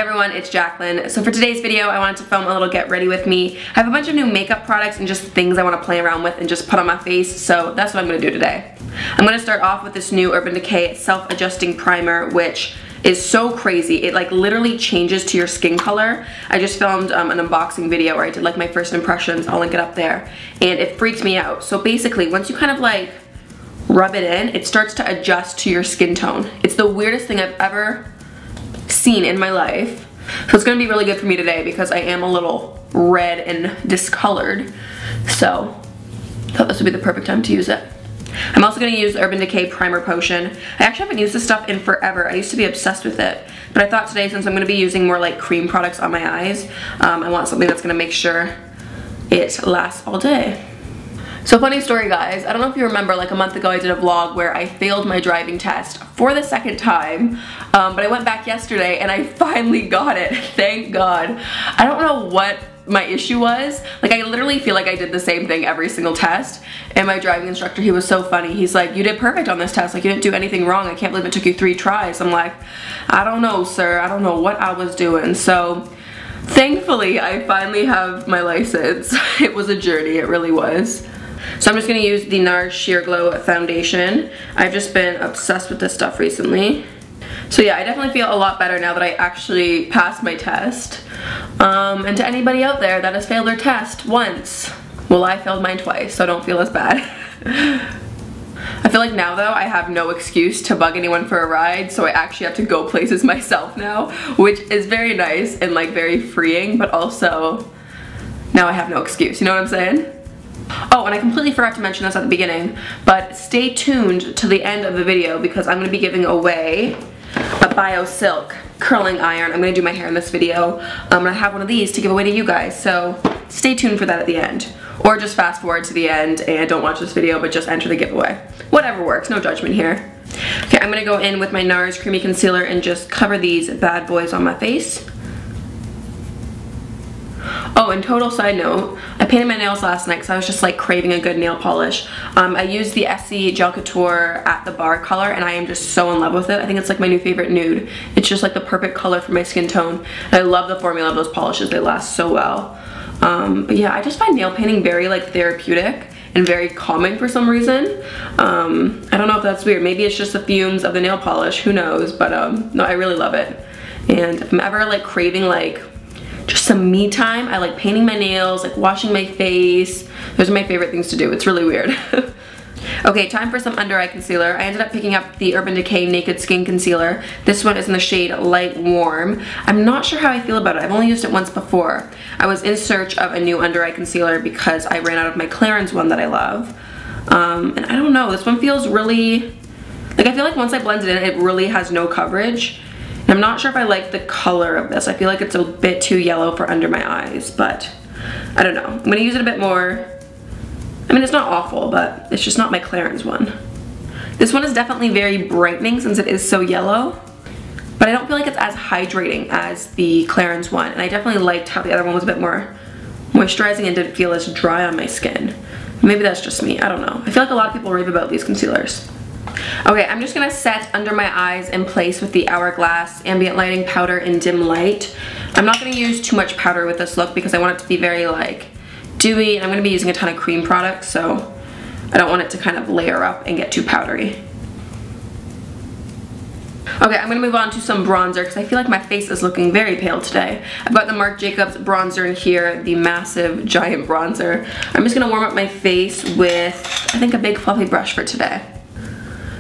everyone, it's Jaclyn. So for today's video, I wanted to film a little get ready with me. I have a bunch of new makeup products and just things I want to play around with and just put on my face, so that's what I'm going to do today. I'm going to start off with this new Urban Decay Self-Adjusting Primer, which is so crazy. It like literally changes to your skin color. I just filmed an unboxing video where I did like my first impressions. I'll link it up there. And it freaked me out. So basically, once you kind of like rub it in, it starts to adjust to your skin tone. It's the weirdest thing I've ever seen in my life. So it's gonna be really good for me today because I am a little red and discolored. So I thought this would be the perfect time to use it. I'm also gonna use Urban Decay Primer Potion. I actually haven't used this stuff in forever. I used to be obsessed with it. But I thought today, since I'm gonna be using more like cream products on my eyes, I want something that's gonna make sure it lasts all day. So funny story, guys. I don't know if you remember, like a month ago I did a vlog where I failed my driving test for the second time, but I went back yesterday and I finally got it. Thank God. I don't know what my issue was. Like, I literally feel like I did the same thing every single test, and my driving instructor, he was so funny. He's like, you did perfect on this test. Like, you didn't do anything wrong. I can't believe it took you 3 tries. I'm like, I don't know, sir. I don't know what I was doing. So thankfully, I finally have my license. It was a journey. It really was. So I'm just going to use the Nars Sheerglow foundation. I've just been obsessed with this stuff recently. So yeah, I definitely feel a lot better now that I actually passed my test. And to anybody out there that has failed their test once, well, I failed mine twice, so don't feel as bad. I feel like now though, I have no excuse to bug anyone for a ride, so I actually have to go places myself now, which is very nice and like very freeing, but also now I have no excuse, you know what I'm saying? Oh, and I completely forgot to mention this at the beginning, but stay tuned to the end of the video because I'm going to be giving away a Biosilk curling iron. I'm going to do my hair in this video. And I have one of these to give away to you guys, so stay tuned for that at the end. Or just fast forward to the end and don't watch this video, but just enter the giveaway. Whatever works, no judgment here. Okay, I'm going to go in with my Nars Creamy Concealer and just cover these bad boys on my face. Oh, and total side note, I painted my nails last night because I was just like craving a good nail polish. I used the Essie Gel Couture at the bar color and I am just so in love with it. I think it's like my new favorite nude. It's just like the perfect color for my skin tone. I love the formula of those polishes. They last so well. But yeah, I just find nail painting very like therapeutic and very calming for some reason. I don't know if that's weird. Maybe it's just the fumes of the nail polish. Who knows? But no, I really love it. And if I'm ever like craving like just some me time, I like painting my nails, like washing my face. Those are my favorite things to do. It's really weird. Okay, time for some under eye concealer. I ended up picking up the Urban Decay Naked Skin Concealer. This one is in the shade Light Warm. I'm not sure how I feel about it. I've only used it once before. I was in search of a new under eye concealer because I ran out of my Clarins one that I love. And I don't know, this one feels really, like I feel like once I blend it in, it really has no coverage. I'm not sure if I like the color of this. I feel like it's a bit too yellow for under my eyes, but I don't know. I'm gonna use it a bit more. I mean, it's not awful, but it's just not my Clarins one. This one is definitely very brightening since it is so yellow, but I don't feel like it's as hydrating as the Clarins one, and I definitely liked how the other one was a bit more moisturizing and didn't feel as dry on my skin. Maybe that's just me, I don't know. I feel like a lot of people rave about these concealers. Okay, I'm just gonna set under my eyes in place with the Hourglass Ambient Lighting Powder in Dim Light. I'm not gonna use too much powder with this look because I want it to be very like dewy, and I'm gonna be using a ton of cream products, so I don't want it to kind of layer up and get too powdery. Okay, I'm gonna move on to some bronzer because I feel like my face is looking very pale today. I've got the Marc Jacobs bronzer in here, the massive giant bronzer. I'm just gonna warm up my face with, I think, a big fluffy brush for today.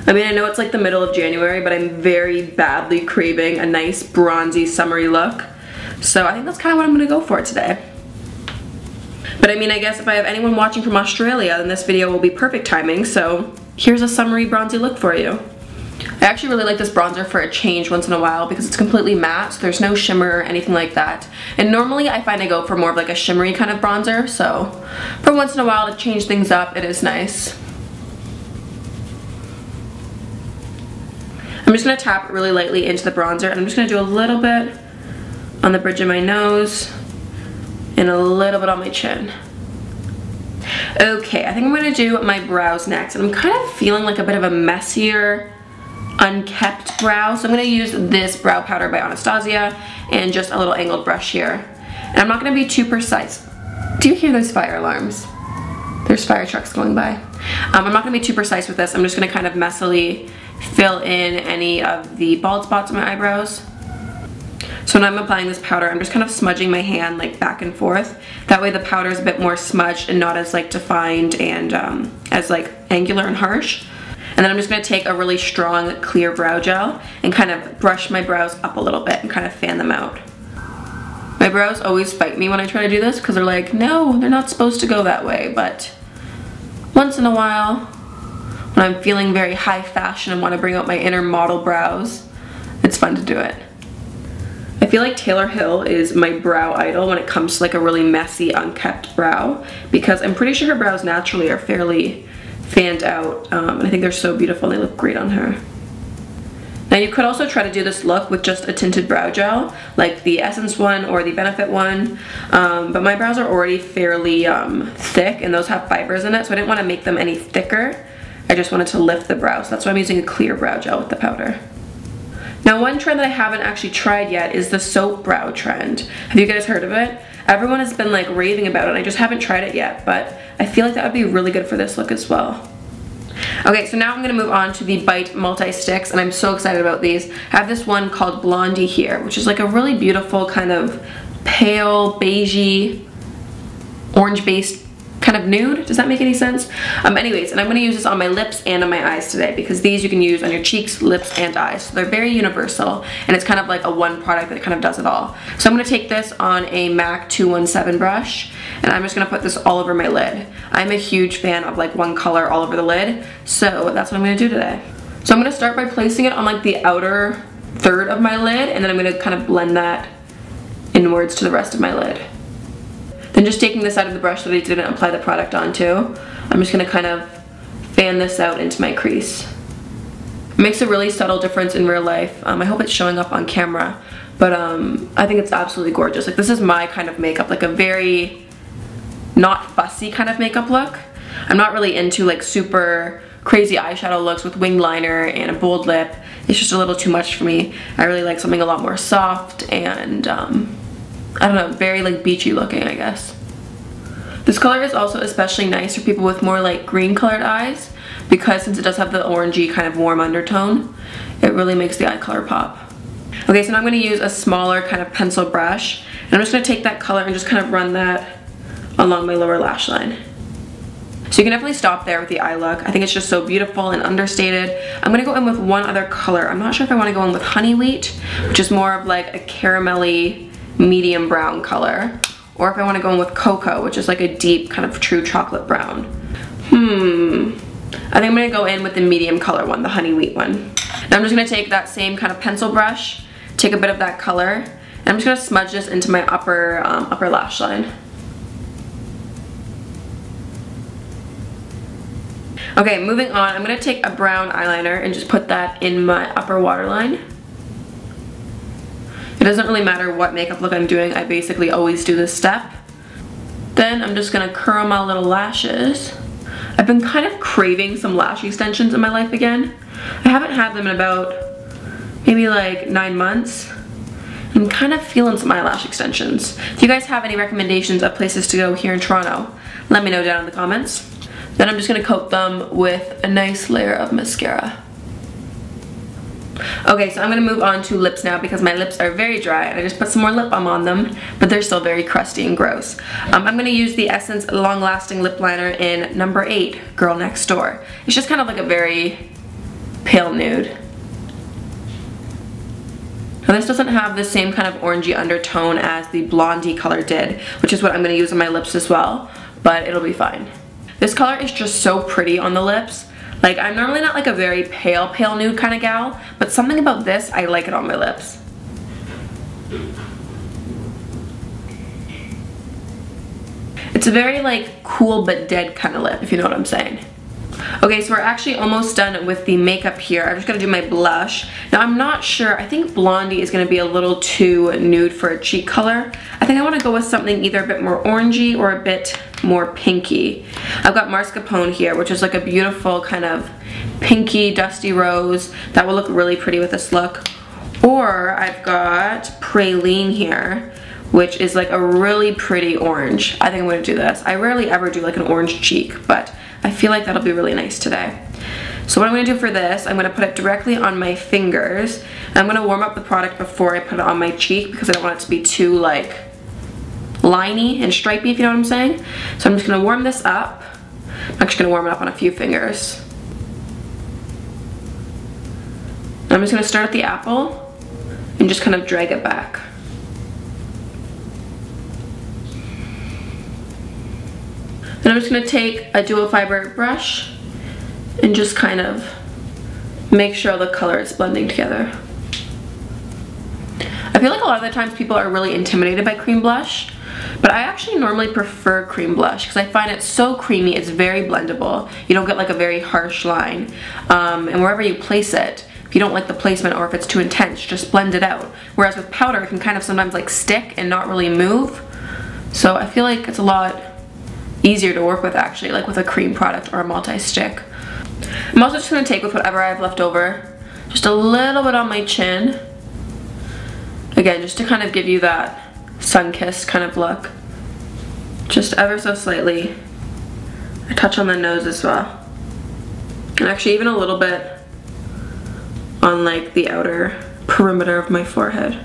I mean, I know it's like the middle of January, but I'm very badly craving a nice bronzy summery look. So I think that's kind of what I'm gonna go for today. But I mean, I guess if I have anyone watching from Australia, then this video will be perfect timing. So here's a summery bronzy look for you. I actually really like this bronzer for a change once in a while because it's completely matte, so there's no shimmer or anything like that. And normally I find I go for more of like a shimmery kind of bronzer, so for once in a while to change things up, it is nice. I'm just going to tap really lightly into the bronzer, and I'm just going to do a little bit on the bridge of my nose and a little bit on my chin. Okay, I think I'm going to do my brows next, and I'm kind of feeling like a bit of a messier unkept brow. So I'm gonna use this brow powder by Anastasia and just a little angled brush here. And I'm not gonna be too precise. Do you hear those fire alarms? There's fire trucks going by. I'm not gonna be too precise with this. I'm just gonna kind of messily fill in any of the bald spots on my eyebrows. So when I'm applying this powder, I'm just kind of smudging my hand like back and forth. That way the powder is a bit more smudged and not as like defined and as like angular and harsh. And then I'm just gonna take a really strong clear brow gel and kind of brush my brows up a little bit and kind of fan them out. My brows always fight me when I try to do this because they're like, no, they're not supposed to go that way, but once in a while, when I'm feeling very high fashion and want to bring out my inner model brows, it's fun to do it. I feel like Taylor Hill is my brow idol when it comes to like a really messy, unkept brow, because I'm pretty sure her brows naturally are fairly fanned out, and I think they're so beautiful and they look great on her. Now you could also try to do this look with just a tinted brow gel, like the Essence one or the Benefit one, but my brows are already fairly thick and those have fibers in it, so I didn't want to make them any thicker. I just wanted to lift the brow, so that's why I'm using a clear brow gel with the powder. Now one trend that I haven't actually tried yet is the soap brow trend. Have you guys heard of it? Everyone has been like raving about it and I just haven't tried it yet, but I feel like that would be really good for this look as well. Okay, so now I'm gonna move on to the Bite Multi-Sticks, and I'm so excited about these. I have this one called Blondie here, which is like a really beautiful kind of pale, beigey, orange-based kind of nude. Does that make any sense? Anyways, and I'm gonna use this on my lips and on my eyes today because these you can use on your cheeks, lips, and eyes. So they're very universal, and it's kind of like a one product that kind of does it all. So I'm gonna take this on a MAC 217 brush, and I'm just gonna put this all over my lid. I'm a huge fan of like one color all over the lid, so that's what I'm gonna do today. So I'm gonna start by placing it on like the outer third of my lid, and then I'm gonna kind of blend that inwards to the rest of my lid. Then just taking this out of the brush that I didn't apply the product onto, I'm just gonna kind of fan this out into my crease. It makes a really subtle difference in real life. I hope it's showing up on camera, but I think it's absolutely gorgeous. Like, this is my kind of makeup, like a very not fussy kind of makeup look. I'm not really into like super crazy eyeshadow looks with winged liner and a bold lip. It's just a little too much for me. I really like something a lot more soft and I don't know, very like beachy looking, I guess. This color is also especially nice for people with more like green colored eyes because since it does have the orangey kind of warm undertone, it really makes the eye color pop. Okay, so now I'm going to use a smaller kind of pencil brush, and I'm just going to take that color and just kind of run that along my lower lash line. So you can definitely stop there with the eye look. I think it's just so beautiful and understated. I'm gonna go in with one other color. I'm not sure if I wanna go in with Honey Wheat, which is more of like a caramelly medium brown color, or if I wanna go in with Cocoa, which is like a deep kind of true chocolate brown. I think I'm gonna go in with the medium color one, the Honey Wheat one. Now I'm just gonna take that same kind of pencil brush, take a bit of that color, and I'm just gonna smudge this into my upper lash line. Okay, moving on, I'm gonna take a brown eyeliner and just put that in my upper waterline. It doesn't really matter what makeup look I'm doing, I basically always do this step. Then I'm just gonna curl my little lashes. I've been kind of craving some lash extensions in my life again. I haven't had them in about maybe like 9 months. I'm kind of feeling some eyelash extensions. If you guys have any recommendations of places to go here in Toronto, let me know down in the comments. Then I'm just gonna coat them with a nice layer of mascara. Okay, so I'm gonna move on to lips now because my lips are very dry and I just put some more lip balm on them, but they're still very crusty and gross. I'm gonna use the Essence Long Lasting Lip Liner in number 8, Girl Next Door. It's just kind of like a very pale nude. Now this doesn't have the same kind of orangey undertone as the Blondie color did, which is what I'm gonna use on my lips as well, but it'll be fine. This color is just so pretty on the lips. Like, I'm normally not like a very pale nude kind of gal, but something about this, I like it on my lips. It's a very like cool but dead kind of lip, if you know what I'm saying. Okay, so we're actually almost done with the makeup here. I'm just gonna do my blush. Now I'm not sure, I think Blondie is gonna be a little too nude for a cheek color. I think I wanna go with something either a bit more orangey or a bit more pinky. I've got mascarpone here, which is like a beautiful kind of pinky, dusty rose that will look really pretty with this look. Or I've got Praline here, which is like a really pretty orange. I think I'm gonna do this. I rarely ever do like an orange cheek, but I feel like that'll be really nice today. So what I'm gonna do for this, I'm gonna put it directly on my fingers. And I'm gonna warm up the product before I put it on my cheek because I don't want it to be too like liney and stripey, if you know what I'm saying. So I'm just gonna warm this up. I'm actually gonna warm it up on a few fingers. And I'm just gonna start at the apple and just kind of drag it back. Then I'm just gonna take a dual fiber brush and just kind of make sure the color is blending together. I feel like a lot of the times people are really intimidated by cream blush, but I actually normally prefer cream blush because I find it so creamy, it's very blendable. You don't get like a very harsh line. And wherever you place it, if you don't like the placement or if it's too intense, just blend it out. Whereas with powder, it can kind of sometimes like stick and not really move. So I feel like it's a lot easier to work with actually, like with a cream product or a multi-stick. I'm also just going to take with whatever I have left over, just a little bit on my chin. Again, just to kind of give you that sun-kissed kind of look. Just ever so slightly. A touch on the nose as well. And actually even a little bit on like the outer perimeter of my forehead.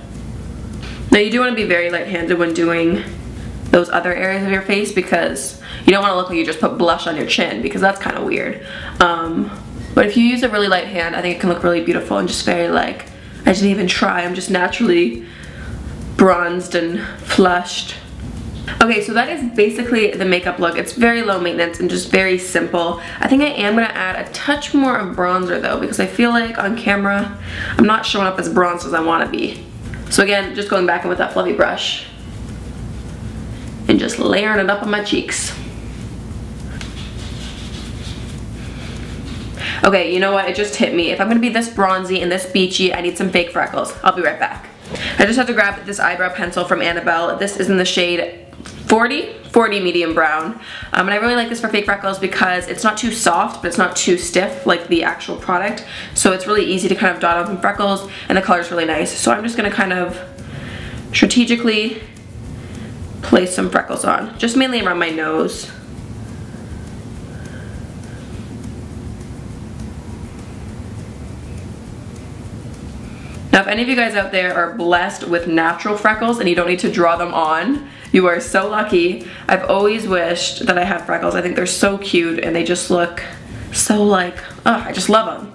Now you do want to be very light-handed when doing those other areas of your face because you don't want to look like you just put blush on your chin because that's kind of weird. But if you use a really light hand, I think it can look really beautiful and just very like, I didn't even try, I'm just naturally bronzed and flushed. Okay, so that is basically the makeup look. It's very low maintenance and just very simple. I think I am going to add a touch more of bronzer though because I feel like on camera I'm not showing up as bronzed as I want to be. So again, just going back in with that fluffy brush and just layering it up on my cheeks. Okay, you know what? It just hit me. If I'm gonna be this bronzy and this beachy, I need some fake freckles. I'll be right back. I just have to grab this eyebrow pencil from Annabelle. This is in the shade 40 medium brown. And I really like this for fake freckles because it's not too soft, but it's not too stiff like the actual product. So it's really easy to kind of dot on some freckles and the color's really nice. So I'm just gonna kind of strategically place some freckles on, just mainly around my nose. Now if any of you guys out there are blessed with natural freckles and you don't need to draw them on, you are so lucky. I've always wished that I had freckles. I think they're so cute and they just look so like, oh, I just love them.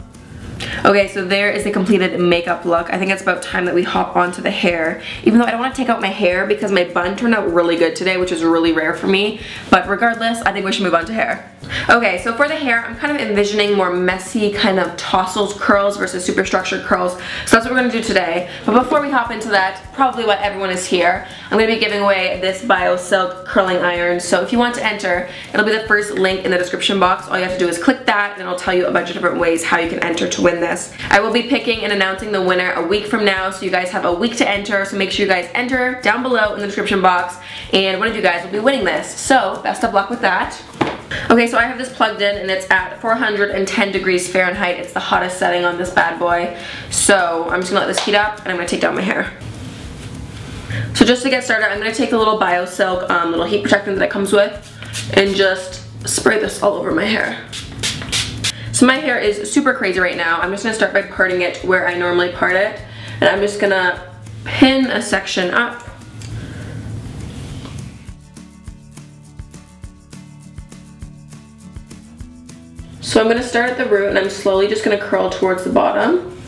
Okay, so there is the completed makeup look. I think it's about time that we hop onto the hair. Even though I don't want to take out my hair because my bun turned out really good today, which is really rare for me. But regardless, I think we should move on to hair. Okay, so for the hair, I'm kind of envisioning more messy kind of tousles curls versus super structured curls. So that's what we're going to do today. But before we hop into that, probably why everyone is here, I'm going to be giving away this Biosilk curling iron. So if you want to enter, it'll be the first link in the description box. All you have to do is click that and it'll tell you a bunch of different ways how you can enter to win this. I will be picking and announcing the winner a week from now, so you guys have a week to enter. So make sure you guys enter down below in the description box and one of you guys will be winning this. So best of luck with that. Okay, so I have this plugged in and it's at 410 degrees Fahrenheit. It's the hottest setting on this bad boy. So I'm just gonna let this heat up and I'm gonna take down my hair. So just to get started, I'm gonna take the little Biosilk little heat protectant that it comes with and just spray this all over my hair. So my hair is super crazy right now. I'm just gonna start by parting it where I normally part it. And I'm just gonna pin a section up. So I'm gonna start at the root and I'm slowly just gonna curl towards the bottom.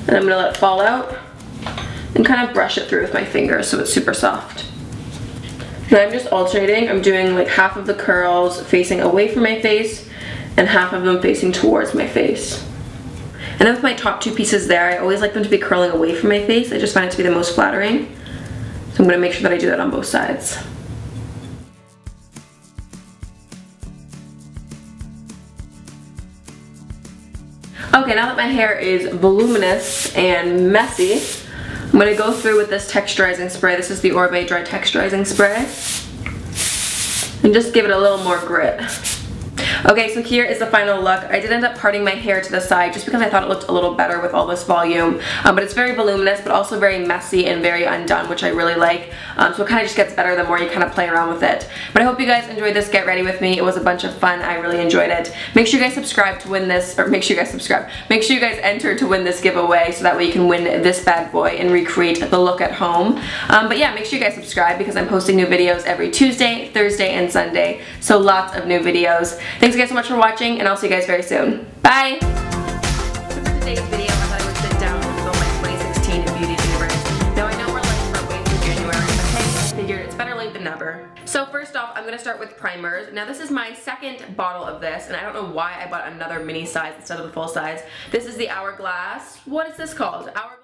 And I'm gonna let it fall out and kind of brush it through with my fingers so it's super soft. And I'm just alternating. I'm doing like half of the curls facing away from my face and half of them facing towards my face. And then with my top two pieces there, I always like them to be curling away from my face. I just find it to be the most flattering. So I'm gonna make sure that I do that on both sides. Okay, now that my hair is voluminous and messy, I'm gonna go through with this texturizing spray. This is the Oribe Dry Texturizing Spray. and just give it a little more grit. Okay, so here is the final look. I did end up parting my hair to the side just because I thought it looked a little better with all this volume. But it's very voluminous, but also very messy and very undone, which I really like. So it kind of just gets better the more you kind of play around with it. But I hope you guys enjoyed this Get Ready With Me. It was a bunch of fun. I really enjoyed it. Make sure you guys subscribe to win this, or make sure you guys subscribe. Make sure you guys enter to win this giveaway so that way you can win this bad boy and recreate the look at home. But yeah, make sure you guys subscribe because I'm posting new videos every Tuesday, Thursday, and Sunday. So lots of new videos. Thanks guys so much for watching, and I'll see you guys very soon. Bye! So for today's video, I thought I would sit down and film my 2016 Beauty Universe. Now I know we're like partway through January, but hey, I figured it's better late than never. So first off, I'm going to start with primers. Now this is my second bottle of this, and I don't know why I bought another mini size instead of the full size. This is the Hourglass. What is this called? Hourglass